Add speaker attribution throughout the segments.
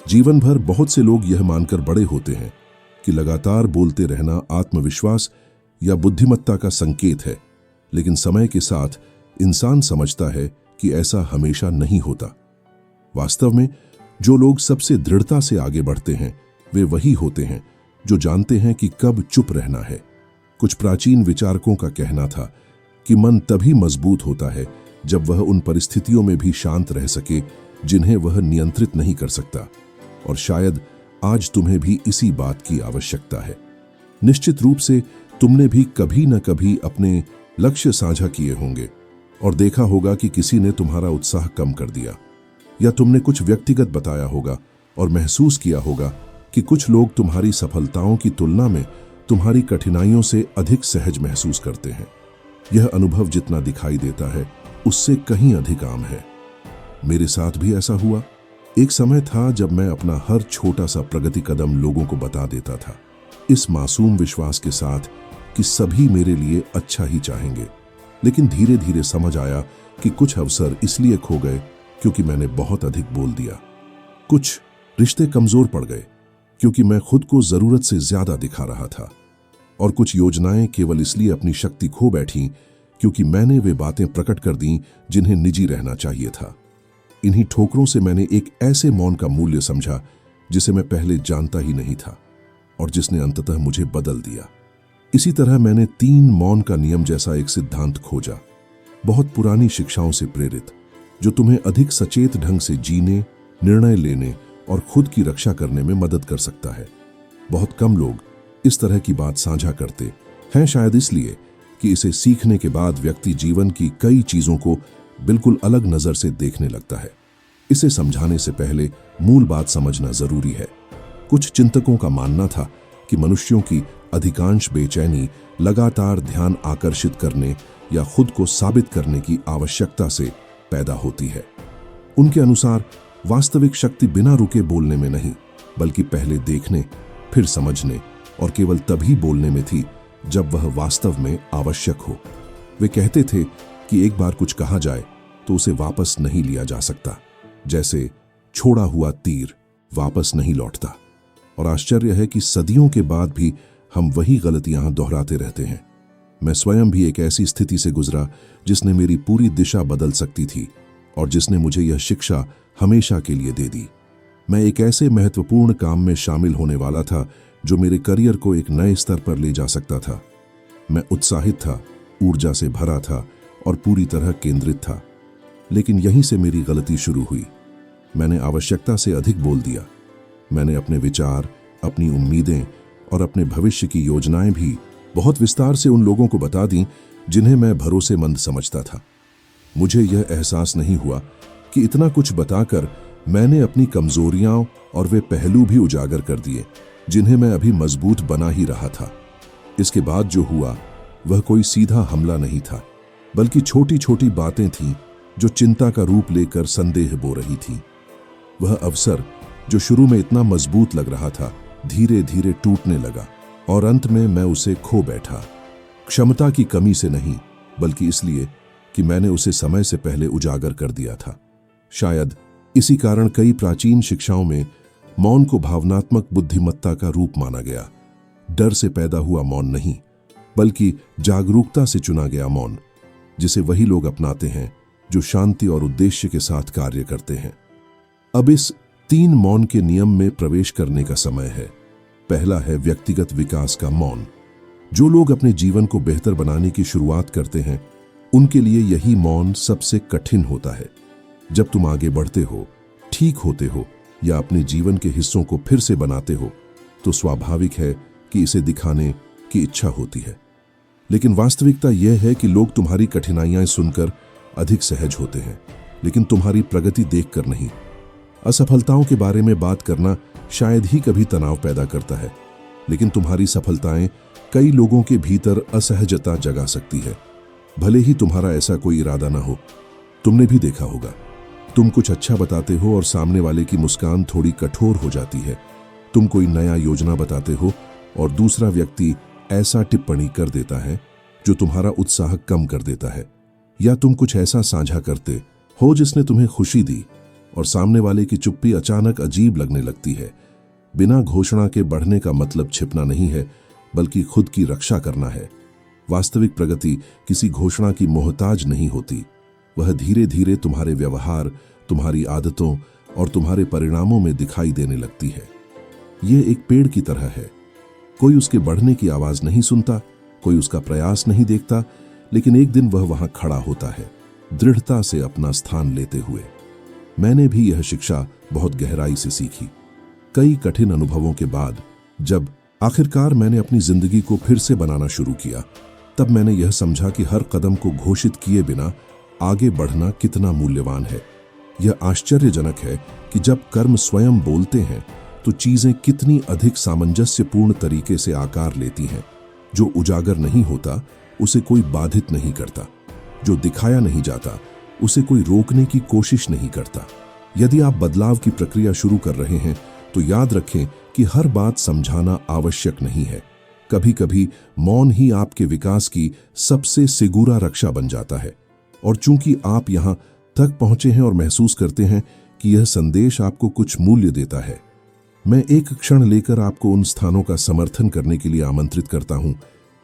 Speaker 1: जीवन भर बहुत से लोग यह मानकर बड़े होते हैं कि लगातार बोलते रहना आत्मविश्वास या बुद्धिमत्ता का संकेत है, लेकिन समय के साथ इंसान समझता है कि ऐसा हमेशा नहीं होता। वास्तव में जो लोग सबसे दृढ़ता से आगे बढ़ते हैं वे वही होते हैं जो जानते हैं कि कब चुप रहना है। कुछ प्राचीन विचारकों का कहना था कि मन तभी मजबूत होता है जब वह उन परिस्थितियों में भी शांत रह सके जिन्हें वह नियंत्रित नहीं कर सकता, और शायद आज तुम्हें भी इसी बात की आवश्यकता है। निश्चित रूप से तुमने भी कभी न कभी अपने लक्ष्य साझा किए होंगे और देखा होगा कि किसी ने तुम्हारा उत्साह कम कर दिया, या तुमने कुछ व्यक्तिगत बताया होगा और महसूस किया होगा कि कुछ लोग तुम्हारी सफलताओं की तुलना में तुम्हारी कठिनाइयों से अधिक सहज महसूस करते हैं। यह अनुभव जितना दिखाई देता है उससे कहीं अधिक आम है। मेरे साथ भी ऐसा हुआ। एक समय था जब मैं अपना हर छोटा सा प्रगति कदम लोगों को बता देता था, इस मासूम विश्वास के साथ कि सभी मेरे लिए अच्छा ही चाहेंगे। लेकिन धीरे धीरे समझ आया कि कुछ अवसर इसलिए खो गए क्योंकि मैंने बहुत अधिक बोल दिया। कुछ रिश्ते कमजोर पड़ गए क्योंकि मैं खुद को जरूरत से ज्यादा दिखा रहा था, और कुछ योजनाएं केवल इसलिए अपनी शक्ति खो बैठीं क्योंकि मैंने वे बातें प्रकट कर दी जिन्हें निजी रहना चाहिए था। इन्हीं ठोकरों से मैंने एक ऐसे मौन का मूल्य समझा जिसे मैं पहले जानता ही नहीं था और जिसने अंततः मुझे बदल दिया। इसी तरह मैंने 3 मौन का नियम जैसा एक सिद्धांत खोजा, बहुत पुरानी शिक्षाओं से प्रेरित, जो तुम्हें अधिक सचेत ढंग से जीने, निर्णय लेने और खुद की रक्षा करने में मदद कर सकता है। बहुत कम लोग इस तरह की बात साझा करते हैं, शायद इसलिए कि इसे सीखने के बाद व्यक्ति जीवन की कई चीजों को बिल्कुल अलग नजर से देखने लगता है। इसे समझाने से पहले मूल बात समझना जरूरी है। कुछ चिंतकों का मानना था कि मनुष्यों की अधिकांश बेचैनी लगातार ध्यान आकर्षित करने या खुद को साबित करने की आवश्यकता से पैदा होती है। उनके अनुसार वास्तविक शक्ति बिना रुके बोलने में नहीं, बल्कि पहले देखने, फिर समझने और केवल तभी बोलने में थी जब वह वास्तव में आवश्यक हो। वे कहते थे कि एक बार कुछ कहा जाए तो उसे वापस नहीं लिया जा सकता, जैसे छोड़ा हुआ तीर वापस नहीं लौटता। और आश्चर्य है कि सदियों के बाद भी हम वही गलतियां दोहराते रहते हैं। मैं स्वयं भी एक ऐसी स्थिति से गुजरा जिसने मेरी पूरी दिशा बदल सकती थी और जिसने मुझे यह शिक्षा हमेशा के लिए दे दी। मैं एक ऐसे महत्वपूर्ण काम में शामिल होने वाला था जो मेरे करियर को एक नए स्तर पर ले जा सकता था। मैं उत्साहित था, ऊर्जा से भरा था और पूरी तरह केंद्रित था। लेकिन यहीं से मेरी गलती शुरू हुई। मैंने आवश्यकता से अधिक बोल दिया। मैंने अपने विचार, अपनी उम्मीदें और अपने भविष्य की योजनाएं भी बहुत विस्तार से उन लोगों को बता दी जिन्हें मैं भरोसेमंद समझता था। मुझे यह एहसास नहीं हुआ कि इतना कुछ बताकर मैंने अपनी कमजोरियां और वे पहलू भी उजागर कर दिए जिन्हें मैं अभी मजबूत बना ही रहा था। इसके बाद जो हुआ वह कोई सीधा हमला नहीं था, बल्कि छोटी छोटी बातें थीं जो चिंता का रूप लेकर संदेह बो रही थीं। वह अवसर जो शुरू में इतना मजबूत लग रहा था धीरे धीरे टूटने लगा और अंत में मैं उसे खो बैठा। क्षमता की कमी से नहीं, बल्कि इसलिए कि मैंने उसे समय से पहले उजागर कर दिया था। शायद इसी कारण कई प्राचीन शिक्षाओं में मौन को भावनात्मक बुद्धिमत्ता का रूप माना गया। डर से पैदा हुआ मौन नहीं, बल्कि जागरूकता से चुना गया मौन, जिसे वही लोग अपनाते हैं जो शांति और उद्देश्य के साथ कार्य करते हैं। अब इस 3 मौन के नियम में प्रवेश करने का समय है। पहला है व्यक्तिगत विकास का मौन। जो लोग अपने जीवन को बेहतर बनाने की शुरुआत करते हैं उनके लिए यही मौन सबसे कठिन होता है। जब तुम आगे बढ़ते हो, ठीक होते हो या अपने जीवन के हिस्सों को फिर से बनाते हो तो स्वाभाविक है कि इसे दिखाने की इच्छा होती है। लेकिन वास्तविकता यह है कि लोग तुम्हारी कठिनाइयां सुनकर अधिक सहज होते हैं, लेकिन तुम्हारी प्रगति देखकर नहीं। असफलताओं के बारे में बात करना शायद ही कभी तनाव पैदा करता है, लेकिन तुम्हारी सफलताएं कई लोगों के भीतर असहजता जगा सकती है, भले ही तुम्हारा ऐसा कोई इरादा ना हो। तुमने भी देखा होगा, तुम कुछ अच्छा बताते हो और सामने वाले की मुस्कान थोड़ी कठोर हो जाती है। तुम कोई नया योजना बताते हो और दूसरा व्यक्ति ऐसा टिप्पणी कर देता है जो तुम्हारा उत्साह कम कर देता है। या तुम कुछ ऐसा साझा करते हो जिसने तुम्हें खुशी दी, और सामने वाले की चुप्पी अचानक अजीब लगने लगती है। बिना घोषणा के बढ़ने का मतलब छिपना नहीं है, बल्कि खुद की रक्षा करना है। वास्तविक प्रगति किसी घोषणा की मोहताज नहीं होती। वह धीरे धीरे तुम्हारे व्यवहार, तुम्हारी आदतों और तुम्हारे परिणामों में दिखाई देने लगती है। ये एक पेड़ की तरह है। कोई उसके बढ़ने की आवाज नहीं सुनता, कोई उसका प्रयास नहीं देखता, लेकिन एक दिन वह वहां खड़ा होता है, दृढ़ता से अपना स्थान लेते हुए। मैंने भी यह शिक्षा बहुत गहराई से सीखी। कई कठिन अनुभवों के बाद जब आखिरकार मैंने अपनी जिंदगी को फिर से बनाना शुरू किया, तब मैंने यह समझा कि हर कदम को घोषित किए बिना आगे बढ़ना कितना मूल्यवान है। यह आश्चर्यजनक है कि जब कर्म स्वयं बोलते हैं तो चीजें कितनी अधिक सामंजस्यपूर्ण तरीके से आकार लेती हैं। जो उजागर नहीं होता उसे कोई बाधित नहीं करता, जो दिखाया नहीं जाता उसे कोई रोकने की कोशिश नहीं करता। यदि आप बदलाव की प्रक्रिया शुरू कर रहे हैं तो याद रखें कि हर बात समझाना आवश्यक नहीं है। कभी कभी मौन ही आपके विकास की सबसे सिगूरा रक्षा बन जाता है। और चूंकि आप यहां तक पहुंचे हैं और महसूस करते हैं कि यह संदेश आपको कुछ मूल्य देता है, मैं एक क्षण लेकर आपको उन स्थानों का समर्थन करने के लिए आमंत्रित करता हूं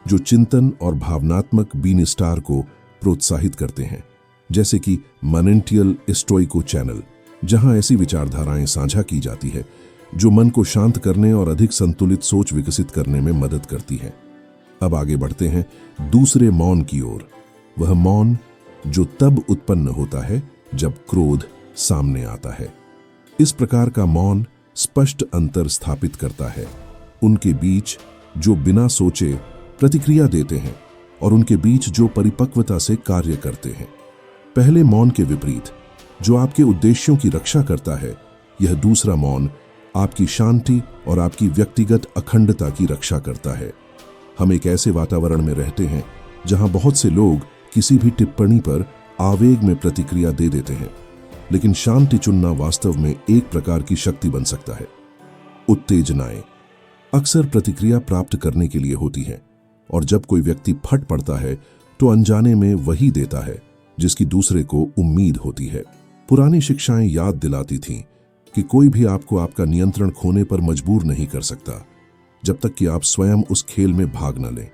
Speaker 1: जो चिंतन और भावनात्मक बीन स्टार को प्रोत्साहित करते हैं, जैसे कि मनेंटियल स्टोइको चैनल, जहां ऐसी विचारधाराएं साझा की जाती है जो मन को शांत करने और अधिक संतुलित सोच विकसित करने में मदद करती है। अब आगे बढ़ते हैं दूसरे मौन की ओर। वह मौन जो तब उत्पन्न होता है जब क्रोध सामने आता है। इस प्रकार का मौन स्पष्ट अंतर स्थापित करता है उनके बीच जो बिना सोचे प्रतिक्रिया देते हैं और उनके बीच जो परिपक्वता से कार्य करते हैं। पहले मौन के विपरीत जो आपके उद्देश्यों की रक्षा करता है, यह दूसरा मौन आपकी शांति और आपकी व्यक्तिगत अखंडता की रक्षा करता है। हम एक ऐसे वातावरण में रहते हैं जहां बहुत से लोग किसी भी टिप्पणी पर आवेग में प्रतिक्रिया दे देते हैं, लेकिन शांति चुनना वास्तव में एक प्रकार की शक्ति बन सकता है। उत्तेजनाएं अक्सर प्रतिक्रिया प्राप्त करने के लिए होती हैं, और जब कोई व्यक्ति फट पड़ता है तो अनजाने में वही देता है जिसकी दूसरे को उम्मीद होती है। पुरानी शिक्षाएं याद दिलाती थीं कि कोई भी आपको आपका नियंत्रण खोने पर मजबूर नहीं कर सकता जब तक कि आप स्वयं उस खेल में भाग न लें।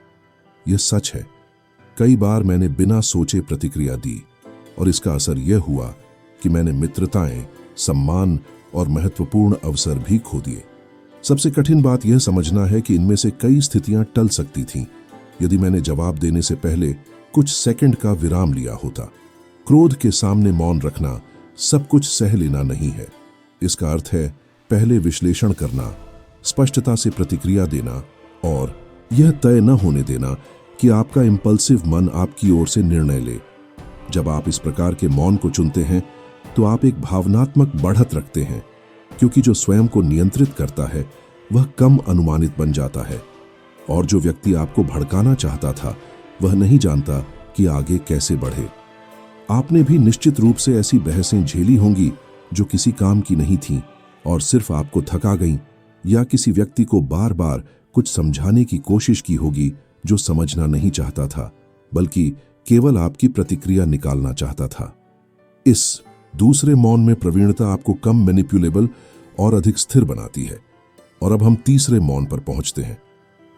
Speaker 1: यह सच है। कई बार मैंने बिना सोचे प्रतिक्रिया दी और इसका असर यह हुआ कि मैंने मित्रताएं, सम्मान और महत्वपूर्ण अवसर भी खो दिए। सबसे कठिन बात यह समझना है कि इनमें से कई स्थितियां टल सकती थीं यदि मैंने जवाब देने से पहले कुछ सेकंड का विराम लिया होता। क्रोध के सामने मौन रखना सब कुछ सह लेना नहीं है। इसका अर्थ है पहले विश्लेषण करना, स्पष्टता से प्रतिक्रिया देना और यह तय न होने देना कि आपका इंपल्सिव मन आपकी ओर से निर्णय ले। जब आप इस प्रकार के मौन को चुनते हैं तो आप एक भावनात्मक बढ़त रखते हैं, क्योंकि जो स्वयं को नियंत्रित करता है वह कम अनुमानित बन जाता है, और जो व्यक्ति आपको भड़काना चाहता था वह नहीं जानता कि आगे कैसे बढ़े। आपने भी निश्चित रूप से ऐसी बहसें झेली होंगी जो किसी काम की नहीं थीं और सिर्फ आपको थका गईं, या किसी व्यक्ति को बार बार कुछ समझाने की कोशिश की होगी जो समझना नहीं चाहता था, बल्कि केवल आपकी प्रतिक्रिया निकालना चाहता था। इस दूसरे मौन में प्रवीणता आपको कम मैनिपुलेबल और अधिक स्थिर बनाती है। और अब हम तीसरे मौन पर पहुंचते हैं।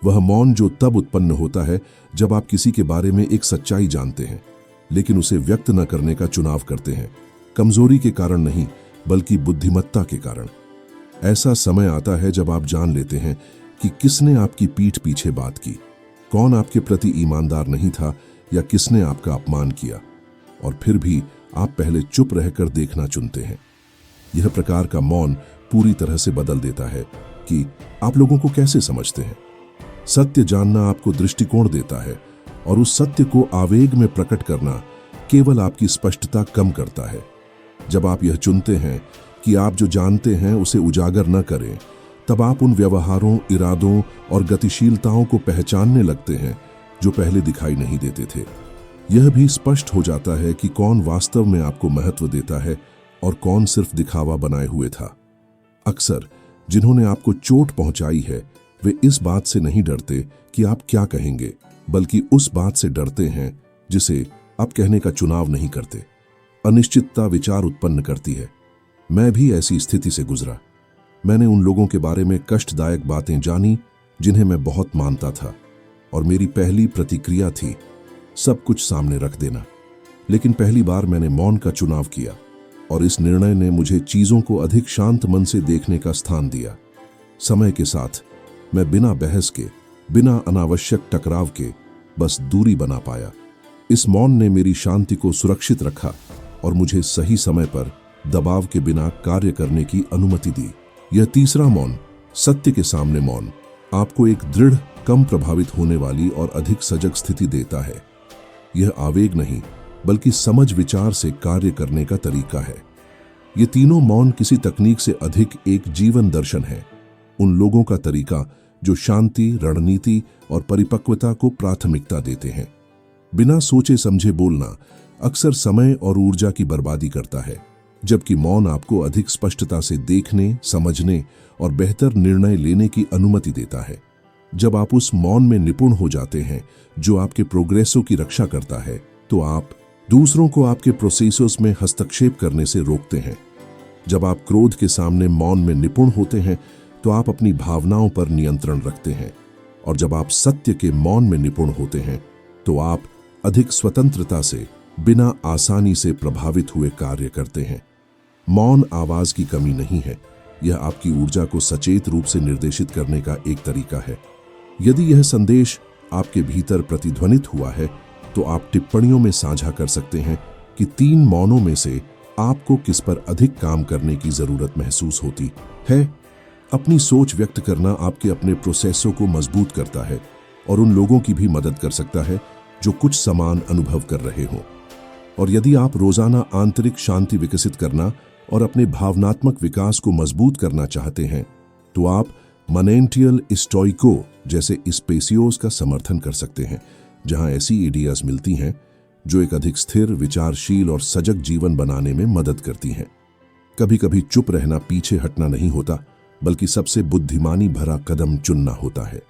Speaker 1: वह मौन जो तब उत्पन्न होता है जब आप किसी के बारे में एक सच्चाई जानते हैं, लेकिन उसे व्यक्त न करने का चुनाव करते हैं, कमजोरी के कारण नहीं बल्कि बुद्धिमत्ता के कारण। ऐसा समय आता है जब आप जान लेते हैं कि किसने आपकी पीठ पीछे बात की, कौन आपके प्रति ईमानदार नहीं था या किसने आपका अपमान किया, और फिर भी आप पहले चुप रहकर देखना चुनते हैं। यह प्रकार का मौन पूरी तरह से बदल देता है कि आप लोगों को कैसे समझते हैं। सत्य जानना आपको दृष्टिकोण देता है, और उस सत्य को आवेग में प्रकट करना केवल आपकी स्पष्टता कम करता है। जब आप यह चुनते हैं कि आप जो जानते हैं उसे उजागर न करें, तब आप उन व्यवहारों, इरादों और गतिशीलताओं को पहचानने लगते हैं जो पहले दिखाई नहीं देते थे। यह भी स्पष्ट हो जाता है कि कौन वास्तव में आपको महत्व देता है और कौन सिर्फ दिखावा बनाए हुए था। अक्सर जिन्होंने आपको चोट पहुंचाई है वे इस बात से नहीं डरते कि आप क्या कहेंगे, बल्कि उस बात से डरते हैं जिसे आप कहने का चुनाव नहीं करते। अनिश्चितता विचार उत्पन्न करती है। मैं भी ऐसी स्थिति से गुजरा। मैंने उन लोगों के बारे में कष्टदायक बातें जानी जिन्हें मैं बहुत मानता था, और मेरी पहली प्रतिक्रिया थी सब कुछ सामने रख देना। लेकिन पहली बार मैंने मौन का चुनाव किया, और इस निर्णय ने मुझे चीजों को अधिक शांत मन से देखने का स्थान दिया। समय के साथ मैं बिना बहस के, बिना अनावश्यक टकराव के बस दूरी बना पाया। इस मौन ने मेरी शांति को सुरक्षित रखा और मुझे सही समय पर दबाव के बिना कार्य करने की अनुमति दी। यह तीसरा मौन, सत्य के सामने मौन, आपको एक दृढ़, कम प्रभावित होने वाली और अधिक सजग स्थिति देता है। यह आवेग नहीं, बल्कि समझ विचार से कार्य करने का तरीका है। ये तीनों मौन किसी तकनीक से अधिक एक जीवन दर्शन है, उन लोगों का तरीका जो शांति, रणनीति और परिपक्वता को प्राथमिकता देते हैं। बिना सोचे समझे बोलना अक्सर समय और ऊर्जा की बर्बादी करता है, जबकि मौन आपको अधिक स्पष्टता से देखने, समझने और बेहतर निर्णय लेने की अनुमति देता है। जब आप उस मौन में निपुण हो जाते हैं जो आपके प्रोग्रेसों की रक्षा करता है, तो आप दूसरों को आपके प्रोसेसर्स में हस्तक्षेप करने से रोकते हैं। जब आप क्रोध के सामने मौन में निपुण होते हैं, तो आप अपनी भावनाओं पर नियंत्रण रखते हैं, और जब आप सत्य के मौन में निपुण होते हैं, तो आप अधिक स्वतंत्रता से, बिना आसानी से प्रभावित हुए कार्य करते हैं। मौन आवाज की कमी नहीं है, यह आपकी ऊर्जा को सचेत रूप से निर्देशित करने का एक तरीका है। यदि यह संदेश आपके भीतर प्रतिध्वनित हुआ है, तो आप टिप्पणियों में साझा कर सकते हैं कि 3 मौनों में से आपको किस पर अधिक काम करने की जरूरत महसूस होती है। अपनी सोच व्यक्त करना आपके अपने प्रोसेसों को मजबूत करता है और उन लोगों की भी मदद कर सकता है जो कुछ समान अनुभव कर रहे हों। और यदि आप रोजाना आंतरिक शांति विकसित करना और अपने भावनात्मक विकास को मजबूत करना चाहते हैं, तो आप मनेंटियल स्टोइको जैसे स्पेसियोस का समर्थन कर सकते हैं, जहां ऐसी आइडियाज मिलती हैं जो एक अधिक स्थिर, विचारशील और सजग जीवन बनाने में मदद करती हैं। कभी कभी चुप रहना पीछे हटना नहीं होता, बल्कि सबसे बुद्धिमानी भरा कदम चुनना होता है।